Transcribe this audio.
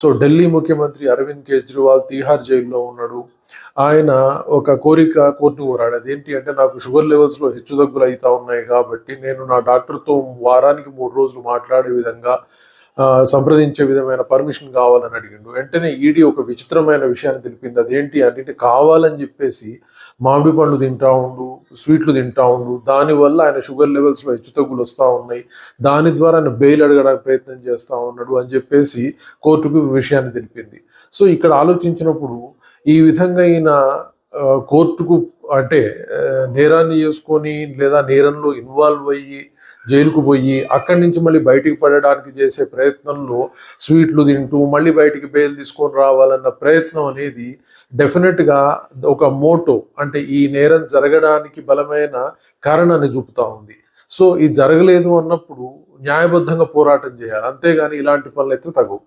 So Delhi ముఖ్యమంత్రి అరవింద్ కేజ్రీవాల్ తీహార్ జైల్లో ఉన్నాడు. ఆయన ఒక కోరిక కోర్టును కోరాడు. అదేంటి అంటే, నాకు షుగర్ లెవెల్స్‌లో హెచ్చుతగ్గులు అయితా ఉన్నాయి కాబట్టి, నేను నా డాక్టర్‌తో వారానికి 3 రోజులు మాట్లాడే విధంగా సంప్రదించే విధమైన పర్మిషన్ కావాలని అడిగిండు. వెంటనే ఈడీ ఒక విచిత్రమైన విషయాన్ని తెలిపింది. అదేంటి అంటే, కావాలని చెప్పేసి మామిడి పండ్లు తింటా ఉండు, స్వీట్లు తింటా ఉండు. దానివల్ల ఆయన షుగర్ లెవెల్స్‌లో హెచ్చుతగ్గులు వస్తా ఉన్నాయి. దాని ద్వారా ఆయన బెయిల్ అడగడానికి ప్రయత్నం చేస్తా ఉన్నాడు అని చెప్పేసి కోర్టుకు విషయాన్ని తెలిపింది. సో ఇక్కడ ఆలోచించినప్పుడు ఈ విధంగా ఈయన కోర్టుకు అంటే నేరాన్ని చేసుకొని లేదా నేరంలో ఇన్వాల్వ్ అయ్యి జైలుకు పోయి అక్కడి నుంచి మళ్ళీ బయటికి పడడానికి చేసే ప్రయత్నంలో స్వీట్లు తింటూ మళ్ళీ బయటికి బెయిల్ తీసుకొని రావాలన్న ప్రయత్నం అనేది డెఫినెట్గా ఒక మోటో, అంటే ఈ నేరం జరగడానికి బలమైన కారణాన్ని చూపుతా ఉంది. సో ఇది జరగలేదు అన్నప్పుడు న్యాయబద్ధంగా పోరాటం చేయాలి, అంతేగాని ఇలాంటి పనులు అయితే తగవు.